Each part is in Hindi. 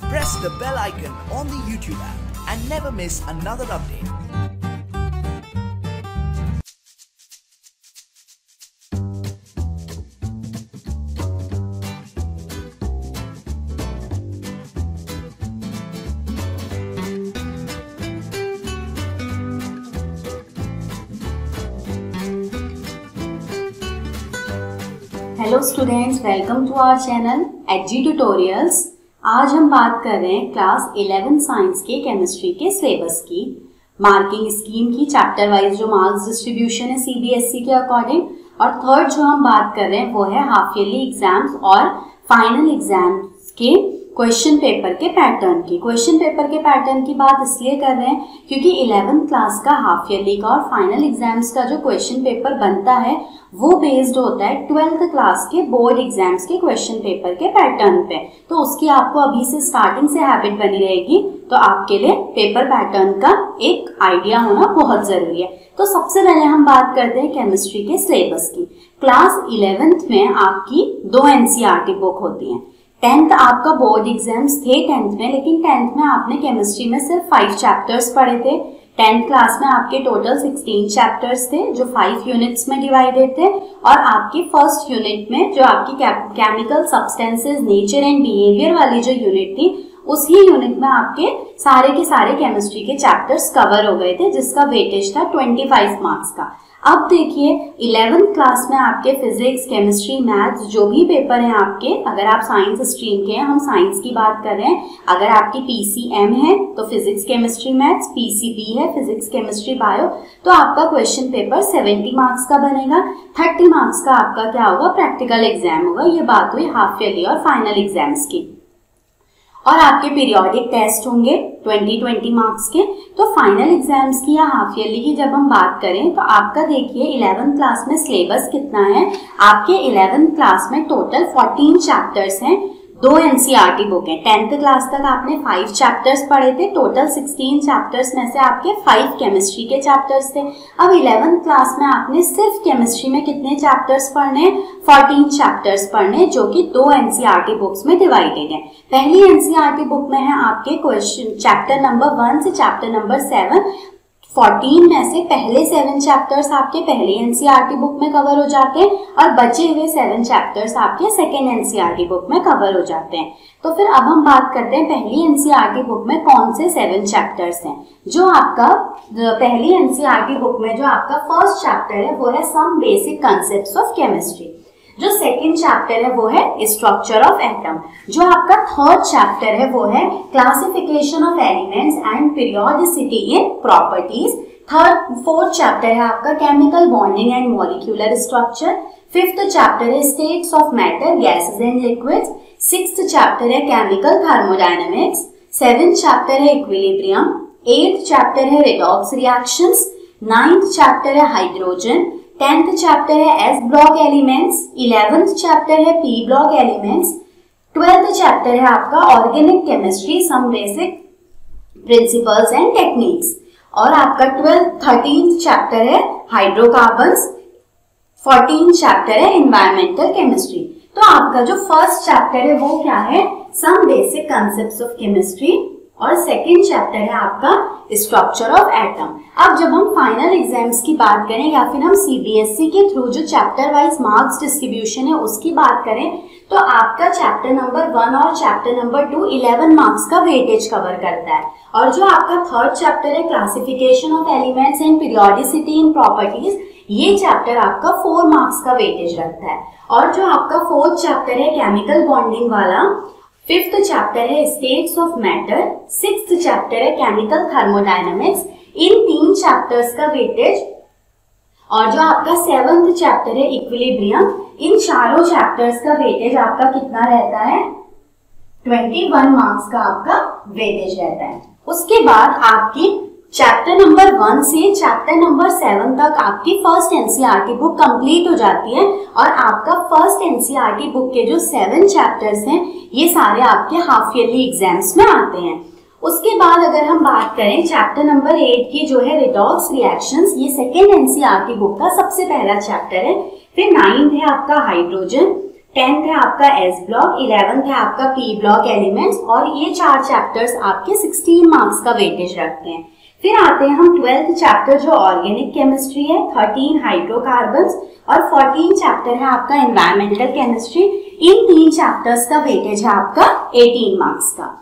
press the bell icon on the YouTube app and never miss another update. Hello students, welcome to our channel HG tutorials. आज हम बात कर रहे हैं क्लास 11 साइंस के केमिस्ट्री के सिलेबस की, मार्किंग स्कीम की, चैप्टर वाइज जो मार्क्स डिस्ट्रीब्यूशन है सीबीएसई के अकॉर्डिंग। और थर्ड जो हम बात कर रहे हैं वो है हाफ ईयरली एग्जाम्स और फाइनल एग्जाम्स के क्वेश्चन पेपर के पैटर्न की। क्वेश्चन पेपर के पैटर्न की बात इसलिए कर रहे हैं क्योंकि 11th क्लास का हाफ ईयरली का और फाइनल एग्जाम्स का जो क्वेश्चन पेपर बनता है वो बेस्ड होता है 12th क्लास के बोर्ड एग्जाम्स के क्वेश्चन पेपर के पैटर्न पे। तो उसकी आपको अभी से स्टार्टिंग से हैबिट बनी रहेगी, तो आपके लिए पेपर पैटर्न का एक आइडिया होना बहुत जरूरी है। तो सबसे पहले हम बात करते हैं केमिस्ट्री के सिलेबस की। क्लास 11th में आपकी 2 एनसीईआरटी बुक होती हैं। 10th आपका बोर्ड एग्जाम्स थे 10th में, लेकिन 10th में आपने केमिस्ट्री में सिर्फ 5 चैप्टर्स पढ़े थे। 10th क्लास में आपके टोटल 16 चैप्टर्स थे जो 5 यूनिट्स में डिवाइडेड थे। और आपकी फर्स्ट यूनिट में जो आपकी chemical substances nature and behaviour वाली जो यूनिट थी, उसी यूनिट में आपके सारे के सारे केमिस्ट्री के चैप्टर्स कवर हो गए थे, जिसका वेटेज था 25 मार्क्स का। अब देखिए 11th क्लास में आपके फिजिक्स, केमिस्ट्री, मैथ्स जो भी पेपर हैं आपके, अगर आप साइंस स्ट्रीम के हैं, हम साइंस की बात कर रहे हैं, अगर आपकी पीसीएम है तो फिजिक्स, केमिस्ट्री, मैथ्स, पीसीबी है फिजिक्स, केमिस्ट्री, बायो, तो आपका क्वेश्चन पेपर 70 मार्क्स का बनेगा। 30 मार्क्स का आपका क्या होगा, प्रैक्टिकल एग्जाम होगा। ये बात हुई हाफ ईयरली और फाइनल एग्जाम्स की। और आपके पीरियोडिक टेस्ट होंगे 20 मार्क्स के। तो फाइनल एग्जाम्स की या हाफ ईयरली की जब हम बात करें तो आपका देखिए 11th क्लास में सिलेबस कितना है। आपके 11th क्लास में टोटल 14 चैप्टर्स हैं, 2 एनसीईआरटी बुक है। 10th क्लास तक आपने 5 चैप्टर्स पढ़े थे, टोटल 16 चैप्टर्स में से आपके 5 केमिस्ट्री के चैप्टर्स थे। अब 11th क्लास में आपने सिर्फ केमिस्ट्री में कितने चैप्टर्स पढ़ने, 14 चैप्टर्स पढ़ने, जो कि 2 एनसीईआरटी बुक्स में डिवाइडेड है। पहली एनसीईआरटी बुक में है आपके क्वेश्चन चैप्टर नंबर 1 से चैप्टर नंबर 7। 14 में से पहले 7 चैप्टर्स आपके पहले एनसीईआरटी बुक में कवर हो जाते हैं और बचे हुए 7 चैप्टर्स आपके सेकेंड एनसीईआरटी बुक में कवर हो जाते हैं। तो फिर अब हम बात करते हैं पहली एनसीईआरटी बुक में कौन से 7 चैप्टर्स हैं। जो आपका पहली एनसीईआरटी बुक में जो आपका फर्स्ट चैप्टर है वो है some basic concepts of chemistry. जो सेकेंड चैप्टर है वो है स्ट्रक्चर ऑफ एटम। जो आपका थर्ड चैप्टर है वो है classification of elements and periodicity in properties. Fourth chapter है आपका chemical bonding and molecular structure. Fifth chapter है states of matter, gases and liquids. Sixth chapter है केमिकल थर्मोडायनेमिक्स। सेवेंथ चैप्टर है इक्विलिब्रियम। एट्थ चैप्टर है रेडॉक्स रिएक्शंस। नाइन्थ चैप्टर है हाइड्रोजन। 10th चैप्टर है S block elements. 11th chapter है P block elements. 12th chapter है आपका organic chemistry, some basic principles and techniques. और आपका 13th चैप्टर है हाइड्रोकार्बन्स। 14th चैप्टर है एनवायरमेंटल केमिस्ट्री। तो आपका जो फर्स्ट चैप्टर है वो क्या है, some basic concepts of chemistry, और सेकेंड चैप्टर है आपका स्ट्रक्चर ऑफ एटम। अब जब हम फाइनल एग्जाम्स की बात करें या फिर हम सीबीएसई के थ्रू जो चैप्टर वाइज मार्क्स डिस्ट्रीब्यूशन है उसकी बात करें, तो आपका चैप्टर नंबर 1 और चैप्टर नंबर 2 11 मार्क्स का वेटेज कवर करता है। और जो आपका थर्ड चैप्टर है classification of elements and periodicity in properties, ये चैप्टर आपका 4 मार्क्स का वेटेज रखता है। और जो आपका फोर्थ चैप्टर है केमिकल बॉन्डिंग वाला, फिफ्थ चैप्टर है states of matter, sixth chapter है केमिकल थर्मोडायनेमिक्स। इन 3 चैप्टर्स का वेटेज, और जो आपका 7th चैप्टर है इक्विलिब्रियम, इन चारों चैप्टर्स का वेटेज आपका कितना रहता है, 21 मार्क्स का आपका वेटेज रहता है। उसके बाद आपकी चैप्टर नंबर 1 से चैप्टर नंबर 7 तक आपकी फर्स्ट एनसीईआरटी बुक कंप्लीट हो जाती है। और आपका फर्स्ट एनसीईआरटी बुक के जो 7 चैप्टर्स हैं ये सारे आपके हाफ ईयरली एग्जाम्स में आते हैं। उसके बाद अगर हम बात करें चैप्टर नंबर 8 की जो है रेडॉक्स रिएक्शंस, ये सेकेंड एनसीईआरटी बुक का सबसे पहला चैप्टर है। फिर 9th है आपका हाइड्रोजन, 10th है आपका एस ब्लॉक, 11th है आपका पी ब्लॉक एलिमेंट्स, और ये 4 चैप्टर्स आपके 16 मार्क्स का वेटेज रखते हैं। फिर आते हैं हम 12th चैप्टर जो ऑर्गेनिक केमिस्ट्री है, 13 हाइड्रोकार्बन्स और 14 चैप्टर है आपका एनवायरमेंटल केमिस्ट्री। इन 3 चैप्टर्स का वेटेज है आपका 18 मार्क्स का।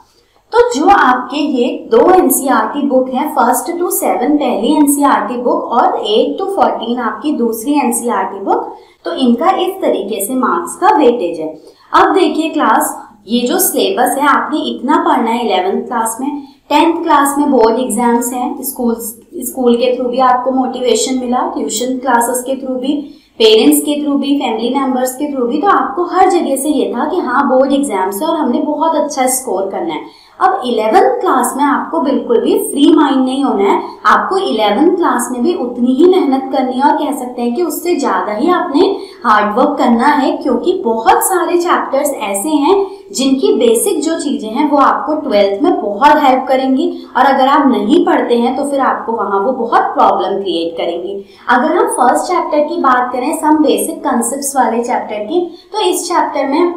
तो जो आपके ये 2 एनसीईआरटी बुक है, 1st to 7 पहली एनसीईआरटी बुक और 8 to 14 आपकी दूसरी एनसीईआरटी बुक, तो इनका इस तरीके से मार्क्स का वेटेज है। अब देखिए क्लास, ये जो सिलेबस है आपने इतना पढ़ना है 11th क्लास में। 10th क्लास में बोर्ड एग्जाम्स हैं, स्कूल के थ्रू भी आपको मोटिवेशन मिला, ट्यूशन क्लासेस के थ्रू भी, पेरेंट्स के थ्रू भी, फैमिली मेंबर्स के थ्रू भी, तो आपको हर जगह से ये था कि हाँ बोर्ड एग्जाम्स है और हमने बहुत अच्छा स्कोर करना है। अब 11th क्लास में आपको बिल्कुल भी फ्री माइंड नहीं होना है, आपको 11th क्लास में भी उतनी ही मेहनत करनी है और कह सकते हैं कि उससे ज्यादा ही आपने हार्डवर्क करना है, क्योंकि बहुत सारे चैप्टर्स ऐसे हैं जिनकी बेसिक जो चीजें हैं वो आपको 12th में बहुत हेल्प करेंगी, और अगर आप नहीं पढ़ते हैं तो फिर आपको वहां वो बहुत प्रॉब्लम क्रिएट करेंगी। अगर हम फर्स्ट चैप्टर की बात करें, सम बेसिक कंसेप्ट्स वाले चैप्टर की, तो इस चैप्टर में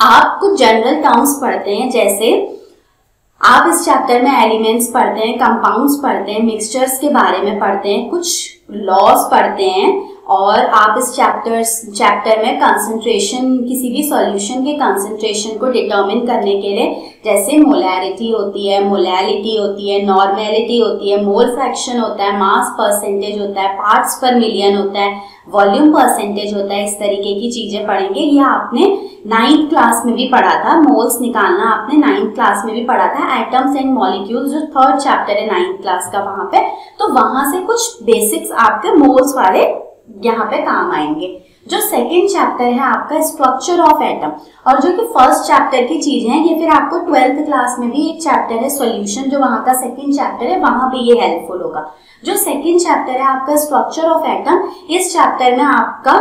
आप कुछ जनरल टर्म्स पढ़ते हैं, जैसे आप इस चैप्टर में एलिमेंट्स पढ़ते हैं, कंपाउंड्स पढ़ते हैं, मिक्सचर्स के बारे में पढ़ते हैं, कुछ लॉज पढ़ते हैं, और आप इस चैप्टर में कंसंट्रेशन, किसी भी सॉल्यूशन के कंसंट्रेशन को डिटरमिन करने के लिए, जैसे मोलैरिटी होती है, मोलैलिटी होती है, नॉर्मेलिटी होती है, मोल फ्रैक्शन होता है, मास परसेंटेज होता है, पार्ट्स पर मिलियन होता है, वॉल्यूम परसेंटेज होता है, इस तरीके की चीजें पढ़ेंगे। ये आपने 9th क्लास में भी पढ़ा था, मोल्स निकालना आपने 9th क्लास में भी पढ़ा था, एटम्स एंड मॉलिक्यूल्स जो 3rd चैप्टर है 9th क्लास का वहां पे, तो वहां से कुछ बेसिक्स आपके मोल्स वाले यहाँ पे काम आएंगे। जो 2nd चैप्टर है आपका स्ट्रक्चर ऑफ एटम, और जो कि 1st चैप्टर की चीजें हैं ये फिर आपको 12th क्लास में भी एक चैप्टर है सॉल्यूशन, जो वहां का 2nd चैप्टर है, वहां भी ये हेल्पफुल होगा। जो 2nd चैप्टर है आपका स्ट्रक्चर ऑफ एटम, इस चैप्टर में आपका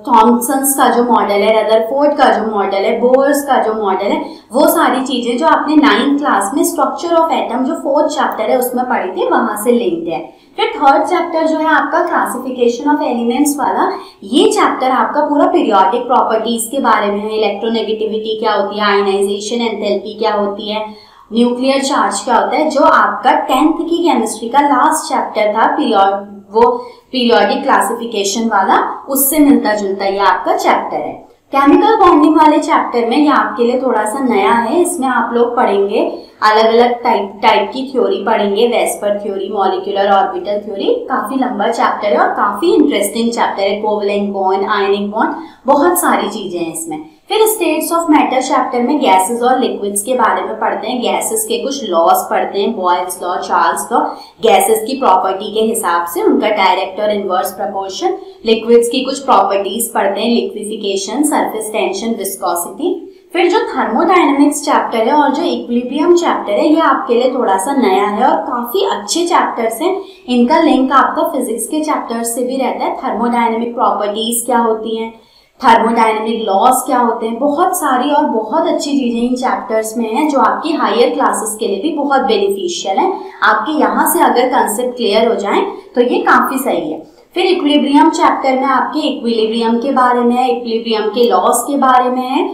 थॉमसन्स का जो मॉडल है, रदरफोर्ड का जो मॉडल है, बोर्स का जो मॉडल है, वो सारी चीजें जो आपने 9th क्लास में स्ट्रक्चर ऑफ एटम जो 4th चैप्टर है उसमें पढ़ी थी, वहां से लिंक्ड है। फिर 3rd चैप्टर जो है आपका क्लासिफिकेशन ऑफ एलिमेंट्स वाला, ये चैप्टर आपका पूरा पीरियोडिक प्रॉपर्टीज के बारे में है, इलेक्ट्रोनेगेटिविटी क्या होती है, आयनाइजेशन एंथैल्पी क्या होती है, न्यूक्लियर चार्ज क्या होता है, जो आपका 10th की केमिस्ट्री का लास्ट चैप्टर था, वो पीरियोडिक क्लासिफिकेशन वाला, उससे मिलता जुलता ये आपका चैप्टर है। केमिकल बॉन्डिंग वाले चैप्टर में ये आपके लिए थोड़ा सा नया है, इसमें आप लोग पढ़ेंगे अलग अलग टाइप की थ्योरी पढ़ेंगे, VSEPR theory, molecular orbital theory, काफी लंबा चैप्टर है और काफी इंटरेस्टिंग चैप्टर है, कोवलेंट बॉन्ड, आयनिक बॉन्ड, बहुत सारी चीजें हैं इसमें। फिर स्टेट्स ऑफ मैटर चैप्टर में गैसेस और लिक्विड्स के बारे में पढ़ते हैं, गैसेस के कुछ लॉज पढ़ते हैं, Boyle's law, Charles law, gases की प्रॉपर्टी के हिसाब से उनका डायरेक्ट और इनवर्स प्रपोर्शन, लिक्विड्स की कुछ प्रॉपर्टीज पढ़ते हैं, लिक्विफिकेशन, सरफेस टेंशन, विस्कोसिटी। फिर जो थर्मोडायनेमिक्स चैप्टर है और जो इक्विलिब्रियम चैप्टर है, ये आपके लिए थोड़ा सा नया है और काफी अच्छे चैप्टर्स हैं, इनका लिंक आपका फिजिक्स के चैप्टर्स से भी रहता है। थर्मोडायनेमिक प्रॉपर्टीज क्या होती हैं, थर्मोडायनेमिक लॉज क्या होते हैं, बहुत सारी और बहुत अच्छी चीजें इन चैप्टर्स में हैं, जो आपकी हायर क्लासेस के लिए भी बहुत बेनिफिशियल है। आपके यहाँ से अगर कंसेप्ट क्लियर हो जाए तो ये काफी सही है। फिर इक्विलिब्रियम चैप्टर में आपके इक्विलिब्रियम के बारे में है, इक्विलिब्रियम के लॉज के बारे में है,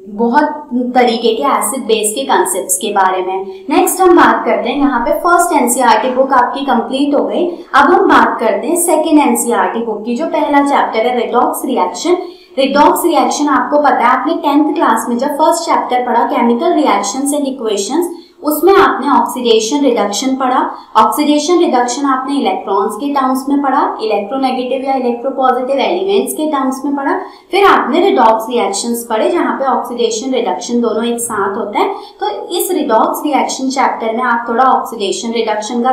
बहुत तरीके के एसिड बेस के कंसेप्ट्स के बारे में। नेक्स्ट हम बात करते हैं, यहाँ पे फर्स्ट एनसीईआरटी बुक आपकी कंप्लीट हो गई। अब हम बात करते हैं सेकेंड एनसीईआरटी बुक की, जो पहला चैप्टर है रेडॉक्स रिएक्शन। रेडॉक्स रिएक्शन आपको पता है, आपने 10th क्लास में जब फर्स्ट चैप्टर पढ़ा केमिकल रिएक्शंस एंड इक्वेशंस, उसमें आपने ऑक्सीडेशन रिडक्शन पढ़ा। ऑक्सीडेशन रिडक्शन आपने इलेक्ट्रॉन्स के टर्म्स में पढ़ा, इलेक्ट्रोनेगेटिव या इलेक्ट्रोपॉजिटिव एलिमेंट्स के टर्म्स में पढ़ा। फिर आपने रिडॉक्स रिएक्शंस पढ़े, जहाँ पे ऑक्सीडेशन रिडक्शन दोनों एक साथ होता है। तो इस रिडॉक्स रिएक्शन चैप्टर में आप थोड़ा ऑक्सीडेशन रिडक्शन का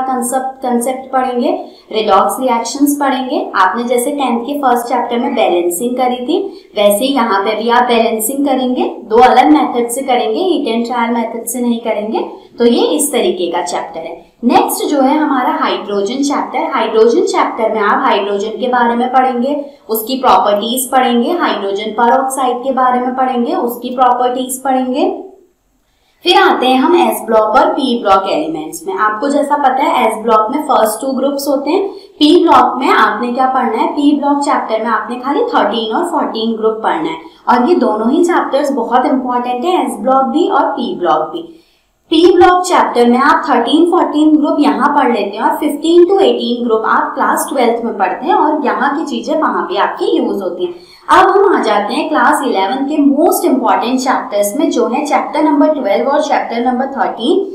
कंसेप्ट पढ़ेंगे, रिडॉक्स रिएक्शंस पढ़ेंगे। आपने जैसे 10th के फर्स्ट चैप्टर में बैलेंसिंग करी थी, वैसे ही यहाँ पे भी आप बैलेंसिंग करेंगे, दो अलग मेथड से करेंगे, हीट एंड ट्रायल मेथड से नहीं करेंगे। तो ये इस तरीके का चैप्टर है। नेक्स्ट जो है हमारा हाइड्रोजन चैप्टर। हाइड्रोजन चैप्टर में आप हाइड्रोजन के बारे में पढ़ेंगे, उसकी प्रॉपर्टीज पढ़ेंगे, हाइड्रोजन परऑक्साइड के बारे में पढ़ेंगे, उसकी प्रॉपर्टीज पढ़ेंगे। फिर आते हैं हम एस ब्लॉक और पी ब्लॉक एलिमेंट्स में। आपको जैसा पता है एस ब्लॉक में फर्स्ट 2 ग्रुप्स होते हैं, पी ब्लॉक में आपने क्या पढ़ना है, पी ब्लॉक चैप्टर में आपने खाली 13 और 14 ग्रुप पढ़ना है, और ये दोनों ही चैप्टर्स बहुत इंपॉर्टेंट है, एस ब्लॉक भी और पी ब्लॉक भी। पी ब्लॉक चैप्टर में आप 13-14 ग्रुप यहाँ पढ़ लेते हैं और 15 to 18 ग्रुप आप क्लास 12th में पढ़ते हैं, और यहाँ की चीजें वहां पे आपकी यूज होती हैं। अब हम आ जाते हैं क्लास 11 के मोस्ट इंपॉर्टेंट चैप्टर्स में, जो है चैप्टर नंबर 12 और चैप्टर नंबर 13।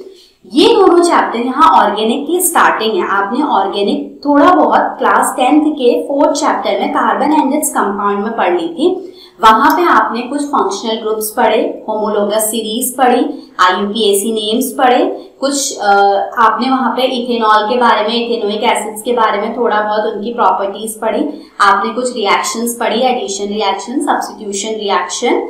ये दोनों चैप्टर यहाँ ऑर्गेनिक की स्टार्टिंग है। आपने ऑर्गेनिक थोड़ा बहुत क्लास 10th के 4th चैप्टर में कार्बन एंड इट्स कंपाउंड में पढ़ ली थी। वहां पे आपने कुछ फंक्शनल ग्रुप्स पढ़े, होमोलोगस सीरीज पढ़ी, IUPAC नेम्स पढ़े, कुछ आपने वहां पे इथेनॉल के बारे में, इथेनोइक एसिड्स के बारे में थोड़ा बहुत उनकी प्रॉपर्टीज पढ़ी, आपने कुछ रिएक्शंस पढ़ी, एडिशन रिएक्शन, सब्स्टिट्यूशन रिएक्शन।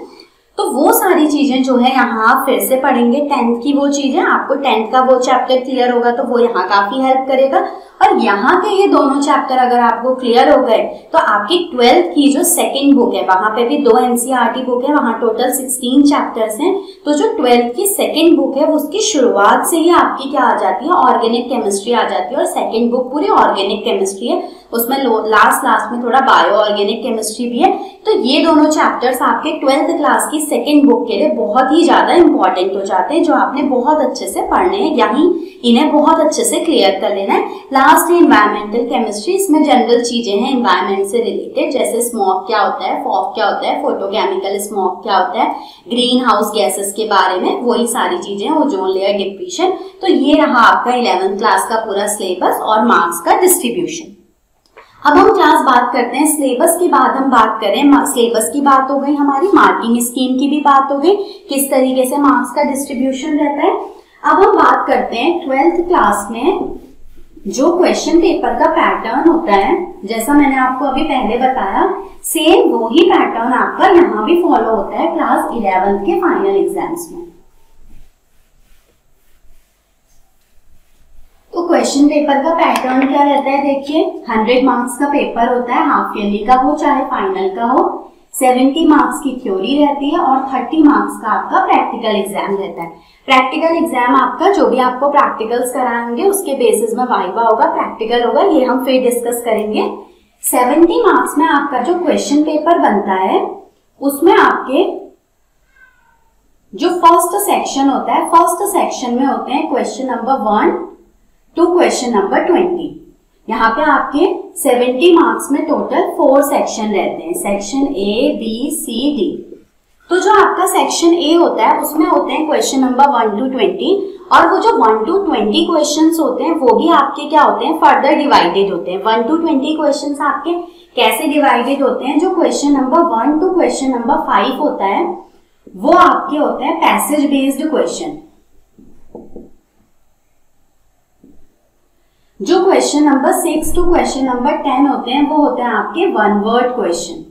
तो वो सारी चीजें जो है यहाँ आप फिर से पढ़ेंगे, 10th की वो चीजें, आपको 10th का वो चैप्टर क्लियर होगा तो वो यहाँ काफी हेल्प करेगा। और यहाँ के ये दोनों चैप्टर अगर आपको क्लियर हो गए तो आपकी 12th की जो सेकंड बुक है, वहां पे भी 2 NCERT बुक है, वहां टोटल 16 चैप्टर्स हैं। तो जो 12th की सेकंड बुक है उसकी शुरुआत से ही आपकी क्या आ जाती है, ऑर्गेनिक केमिस्ट्री आ जाती है, और सेकंड बुक पूरी ऑर्गेनिक केमिस्ट्री है, उसमें लास्ट में थोड़ा बायो ऑर्गेनिक केमिस्ट्री भी है। तो ये दोनों चैप्टर्स आपके 12th क्लास की सेकंड बुक के लिए बहुत ही ज्यादा इंपॉर्टेंट हो जाते हैं, जो आपने बहुत अच्छे से पढ़ने हैं, यहीं इन्हें बहुत अच्छे से क्लियर कर लेना है। लास्ट है एनवायरमेंटल केमिस्ट्री, इसमें जनरल चीजें हैं एनवायरमेंट से रिलेटेड, जैसे स्मोक क्या होता है, फॉग क्या होता है, फोटोकेमिकल स्मोक क्या होता है, ग्रीन हाउस गैसेस के बारे में, वही सारी चीजें, ओजोन लेयर, डिप्रेशन। तो ये रहा आपका 11th क्लास का पूरा सिलेबस और मार्क्स का डिस्ट्रीब्यूशन। अब हम क्लास बात करते हैं सिलेबस के बाद हम बात करें, सिलेबस की बात हो गई, हमारी मार्किंग स्कीम की भी बात हो गई, किस तरीके से मार्क्स का डिस्ट्रीब्यूशन रहता है। अब हम बात करते हैं 12th क्लास में जो क्वेश्चन पेपर का पैटर्न होता है, जैसा मैंने आपको अभी पहले बताया, सेम वही पैटर्न आपका यहाँ भी फॉलो होता है क्लास 11th के फाइनल एग्जाम्स में। तो क्वेश्चन पेपर का पैटर्न क्या रहता है, देखिए 100 मार्क्स का पेपर होता है, हाफ ईयरली का हो चाहे फाइनल का हो, 70 मार्क्स की थ्योरी रहती है और 30 मार्क्स का आपका प्रैक्टिकल एग्जाम रहता है। प्रैक्टिकल एग्जाम आपका जो भी आपको प्रैक्टिकल्स कराएंगे उसके बेसिस में वाइवा होगा, प्रैक्टिकल होगा, ये हम फिर डिस्कस करेंगे। 70 मार्क्स में आपका जो क्वेश्चन पेपर बनता है उसमें आपके जो फर्स्ट सेक्शन होता है, फर्स्ट सेक्शन में होते हैं question number 1 to question number 20। यहाँ पे आपके 70 मार्क्स में टोटल 4 सेक्शन रहते हैं, section A, B, C, D। तो जो आपका सेक्शन A होता है उसमें होते हैं क्वेश्चन नंबर 1 to 20, और वो जो 1 to 20 क्वेश्चंस होते हैं वो भी आपके क्या होते हैं, फर्दर डिवाइडेड होते हैं। 1 to 20 क्वेश्चंस आपके कैसे डिवाइडेड होते हैं, जो question number 1 to question number 5 होता है वो आपके होते हैं पैसेज बेस्ड क्वेश्चन। जो question number 6 to question number 10 होते हैं वो होते हैं आपके 1 वर्ड क्वेश्चन।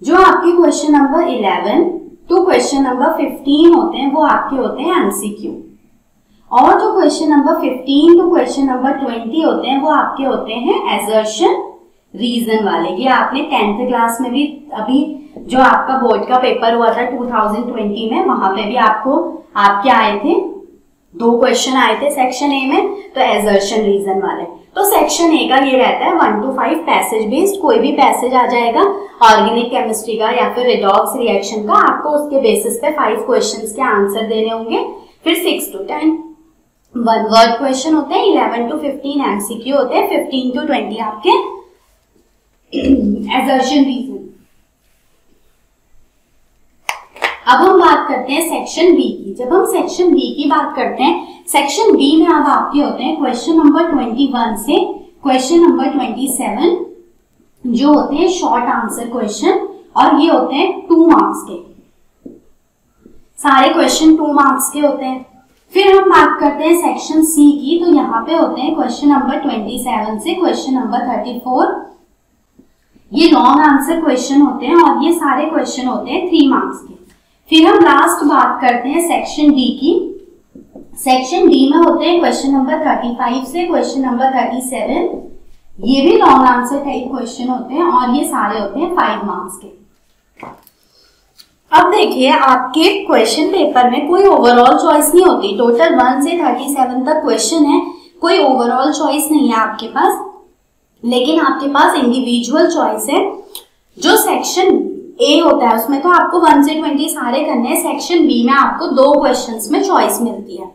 जो आपके question number 11 to question number 15 होते हैं वो आपके होते हैं MCQ, और जो question number 15 to question number 20 होते हैं वो आपके होते हैं असर्शन रीजन वाले। ये आपने 10th क्लास में भी, अभी जो आपका बोर्ड का पेपर हुआ था 2020 में, वहां पे भी आपके आए थे 2 क्वेश्चन आए थे सेक्शन ए में, तो असर्शन रीजन वाले। तो सेक्शन ए का ये रहता है 1 to 5 पैसेज बेस्ड, कोई भी पैसेज आ जाएगा ऑर्गेनिक केमिस्ट्री का या फिर रिडॉक्स रिएक्शन का, आपको उसके बेसिस पे 5 क्वेश्चंस के आंसर देने होंगे। फिर 6 to 10 1 वर्ड क्वेश्चन होते हैं, 11 to 15 MCQ होते हैं, 15 to 20 आपके असर्शन रीजन। अब हम बात करते हैं सेक्शन बी की। जब हम सेक्शन बी की बात करते हैं, सेक्शन बी में अब आपके होते हैं क्वेश्चन नंबर 21 से क्वेश्चन नंबर 27, जो होते हैं शॉर्ट आंसर क्वेश्चन, और ये होते हैं 2 मार्क्स के, सारे क्वेश्चन 2 मार्क्स के होते हैं। फिर हम बात करते हैं सेक्शन सी की, तो यहाँ पे होते हैं क्वेश्चन नंबर 27 से क्वेश्चन नंबर 34, ये लॉन्ग आंसर क्वेश्चन होते हैं और ये सारे क्वेश्चन होते हैं 3 मार्क्स के। फिर हम लास्ट बात करते हैं सेक्शन डी की। सेक्शन डी में होते हैं क्वेश्चन नंबर 35 से क्वेश्चन नंबर 37, ये भी लॉन्ग आंसर टाइप क्वेश्चन होते हैं और ये सारे होते हैं 5 मार्क्स के। अब देखिए आपके क्वेश्चन पेपर में कोई ओवरऑल चॉइस नहीं होती, टोटल 1 से 37 तक क्वेश्चन है, कोई ओवरऑल चॉइस नहीं है आपके पास, लेकिन आपके पास इंडिविजुअल चॉइस है। जो सेक्शन ए होता है उसमें तो आपको 1 से 20 सारे करने हैं, सेक्शन बी में आपको 2 क्वेश्चंस में चॉइस मिलती है,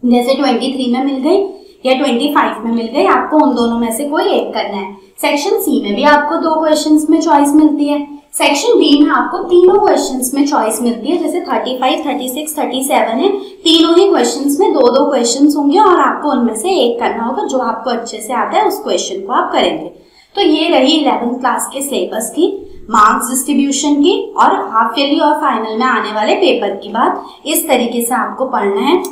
जैसे 23 में मिल गई या 25 में मिल गई, आपको उन दोनों में से कोई एक करना है। सेक्शन सी में भी आपको 2 क्वेश्चंस में चॉइस मिलती है, सेक्शन बी में आपको तीनों क्वेश्चंस में चॉइस मिलती है, जैसे 35, 36, 37 है, तीनों ही क्वेश्चंस में 2-2 क्वेश्चंस होंगे और आपको उनमें से एक करना होगा, जो आपको अच्छे से आता है उस क्वेश्चन को आप करेंगे। तो ये रही 11th क्लास के सिलेबस की, मार्क्स डिस्ट्रीब्यूशन की और हाफ ईयरली और फाइनल में आने वाले पेपर की बात। इस तरीके से आपको पढ़ना है।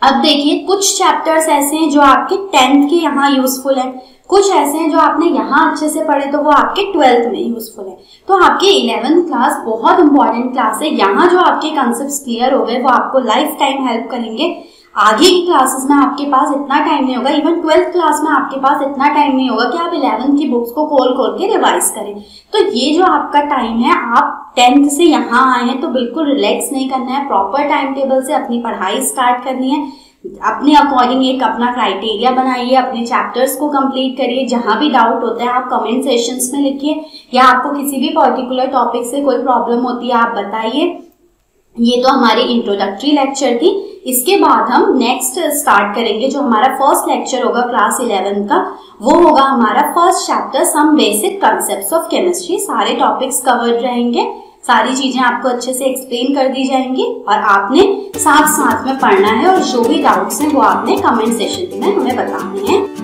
अब देखिए कुछ चैप्टर्स ऐसे हैं जो आपके 10th के यहाँ यूजफुल है, कुछ ऐसे हैं जो आपने यहाँ अच्छे से पढ़े तो वो आपके 12th में यूजफुल है। तो आपकी 11th क्लास बहुत इंपॉर्टेंट क्लास है, यहाँ जो आपके कॉन्सेप्ट्स क्लियर हो गए वो आपको लाइफ टाइम हेल्प करेंगे। आगे की क्लासेस में आपके पास इतना टाइम नहीं होगा, इवन 12th क्लास में आपके पास इतना टाइम नहीं होगा कि आप 11th की बुक्स को खोल के रिवाइज करें। तो ये जो आपका टाइम है, आप 10th से यहाँ आए हैं तो बिल्कुल रिलैक्स नहीं करना है, प्रॉपर टाइम टेबल से अपनी पढ़ाई स्टार्ट करनी है, अपने अकॉर्डिंग एक अपना क्राइटेरिया बनाइए, अपने चैप्टर्स को कंप्लीट करिए। जहां भी डाउट होता है आप कमेंट सेशंस में लिखिए, या आपको किसी भी पर्टिकुलर टॉपिक से कोई प्रॉब्लम होती है आप बताइए। ये तो हमारी इंट्रोडक्टरी लेक्चर थी। इसके बाद हम नेक्स्ट स्टार्ट करेंगे, जो हमारा फर्स्ट लेक्चर होगा क्लास 11 का, वो होगा हमारा first chapter some basic concepts of chemistry. सारे टॉपिक्स कवर्ड रहेंगे, सारी चीजें आपको अच्छे से एक्सप्लेन कर दी जाएंगी और आपने साथ साथ में पढ़ना है, और जो भी डाउट्स हैं वो आपने कमेंट सेशन में हमें बताने हैं।